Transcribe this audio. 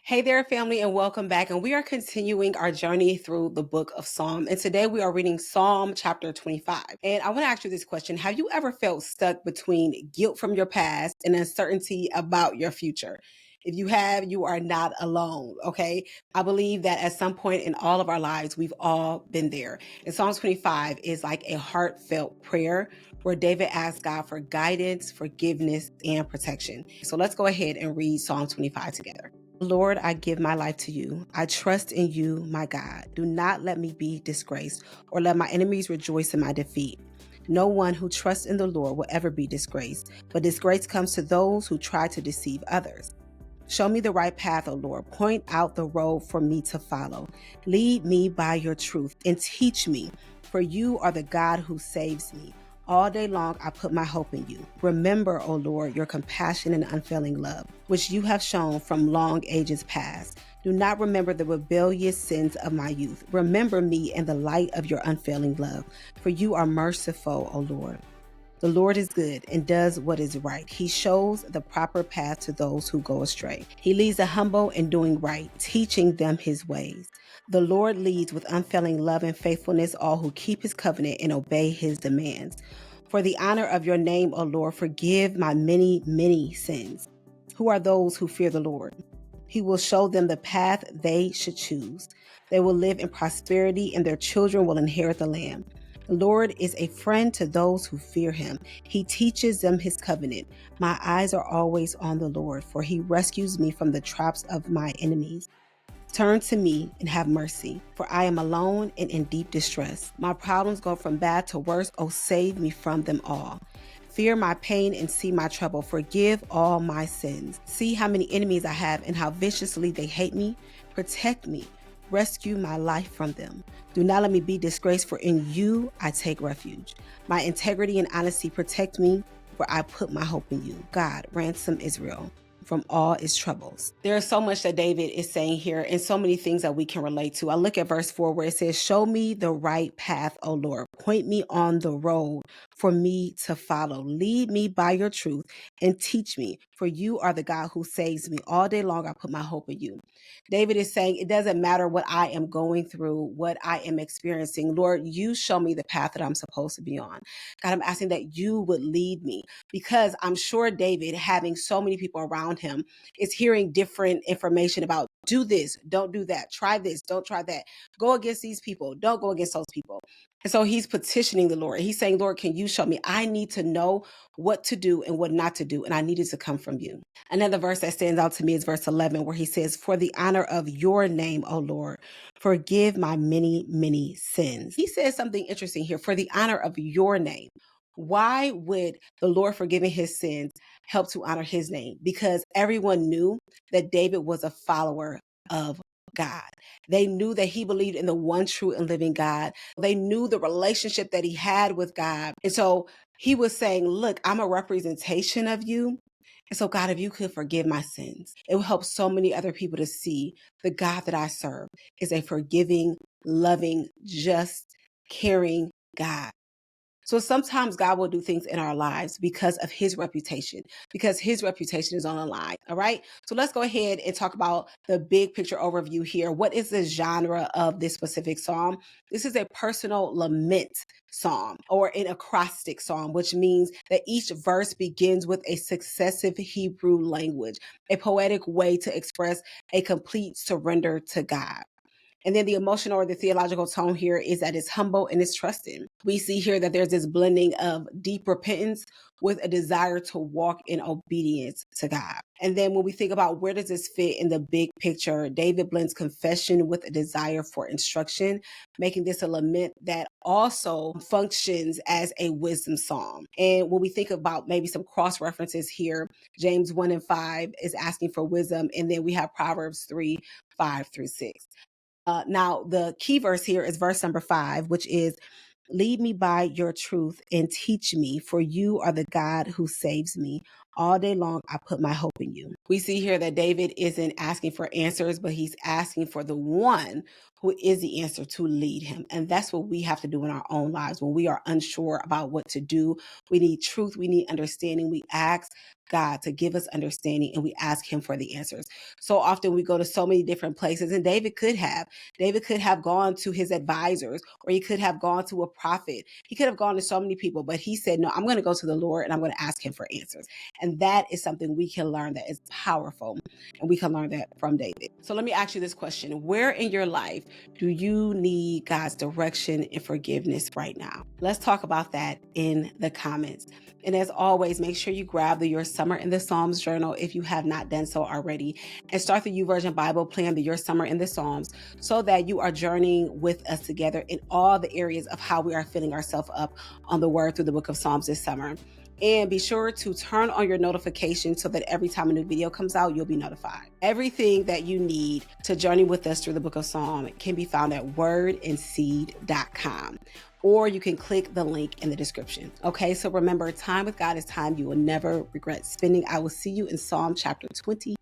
Hey there, family, and welcome back. And we are continuing our journey through the book of Psalm. And today we are reading Psalm chapter 25. And I want to ask you this question. Have you ever felt stuck between guilt from your past and uncertainty about your future? If you have, you are not alone, okay? I believe that at some point in all of our lives, we've all been there. And Psalm 25 is like a heartfelt prayer where David asks God for guidance, forgiveness, and protection. So let's go ahead and read Psalm 25 together. Lord, I give my life to you. I trust in you, my God. Do not let me be disgraced or let my enemies rejoice in my defeat. No one who trusts in the Lord will ever be disgraced, but disgrace comes to those who try to deceive others. Show me the right path, O Lord. Point out the road for me to follow. Lead me by your truth and teach me, for you are the God who saves me. All day long, I put my hope in you. Remember, O Lord, your compassion and unfailing love, which you have shown from long ages past. Do not remember the rebellious sins of my youth. Remember me in the light of your unfailing love, for you are merciful, O Lord. The Lord is good and does what is right. He shows the proper path to those who go astray. He leads the humble in doing right, teaching them his ways. The Lord leads with unfailing love and faithfulness all who keep his covenant and obey his demands. For the honor of your name, O Lord, forgive my many, many sins. Who are those who fear the Lord? He will show them the path they should choose. They will live in prosperity and their children will inherit the land. The Lord is a friend to those who fear him. He teaches them his covenant. My eyes are always on the Lord, for he rescues me from the traps of my enemies. Turn to me and have mercy, for I am alone and in deep distress. My problems go from bad to worse. Oh, save me from them all. Fear my pain and see my trouble. Forgive all my sins. See how many enemies I have and how viciously they hate me. Protect me. Rescue my life from them. Do not let me be disgraced, for in you I take refuge. My integrity and honesty protect me, for I put my hope in you. God, ransom Israel from all its troubles. There is so much that David is saying here and so many things that we can relate to. I look at verse 4 where it says, show me the right path, O Lord. Point me on the road for me to follow. Lead me by your truth and teach me, for you are the God who saves me. All day long I put my hope in you. David is saying it doesn't matter what I am going through, what I am experiencing. Lord, you show me the path that I'm supposed to be on. God, I'm asking that you would lead me, because I'm sure David, having so many people around him, is hearing different information about do this, don't do that, try this, don't try that, go against these people, don't go against those people. And so he's petitioning the Lord. He's saying, Lord, can you show me? I need to know what to do and what not to do, and I need it to come from you. Another verse that stands out to me is verse 11, where he says, for the honor of your name, O Lord, forgive my many, many sins. He says something interesting here, for the honor of your name. Why would the Lord forgiving his sins help to honor his name? Because everyone knew that David was a follower of God. They knew that he believed in the one true and living God. They knew the relationship that he had with God. And so he was saying, look, I'm a representation of you. And so, God, if you could forgive my sins, it will help so many other people to see the God that I serve is a forgiving, loving, just, caring God. So sometimes God will do things in our lives because of his reputation, because his reputation is on the line. All right. So let's go ahead and talk about the big picture overview here. What is the genre of this specific psalm? This is a personal lament psalm or an acrostic psalm, which means that each verse begins with a successive Hebrew language, a poetic way to express a complete surrender to God. And then the emotional or the theological tone here is that it's humble and it's trusting. We see here that there's this blending of deep repentance with a desire to walk in obedience to God. And then when we think about where does this fit in the big picture, David blends confession with a desire for instruction, making this a lament that also functions as a wisdom psalm. And when we think about maybe some cross references here, James 1 and 5 is asking for wisdom. And then we have Proverbs 3, 5 through 6. Now, the key verse here is verse number 5, which is, lead me by your truth and teach me, for you are the God who saves me. All day long, I put my hope in you. We see here that David isn't asking for answers, but he's asking for the one who is the answer to lead him. And that's what we have to do in our own lives. When we are unsure about what to do, we need truth, we need understanding. We ask God to give us understanding and we ask him for the answers. So often we go to so many different places, and David could have gone to his advisors, or he could have gone to a prophet. He could have gone to so many people, but he said, no, I'm going to go to the Lord and I'm going to ask him for answers. And that is something we can learn that is powerful, and we can learn that from David. So let me ask you this question. Where in your life do you need God's direction and forgiveness right now? Let's talk about that in the comments. And as always, make sure you grab the Your Summer in the Psalms journal if you have not done so already, and start the YouVersion Bible plan, the Your Summer in the Psalms, so that you are journeying with us together in all the areas of how we are filling ourselves up on the word through the book of Psalms this summer. And be sure to turn on your notifications so that every time a new video comes out, you'll be notified. Everything that you need to journey with us through the book of Psalm can be found at wordandseed.com. Or you can click the link in the description. Okay, so remember, time with God is time you will never regret spending. I will see you in Psalm chapter 26.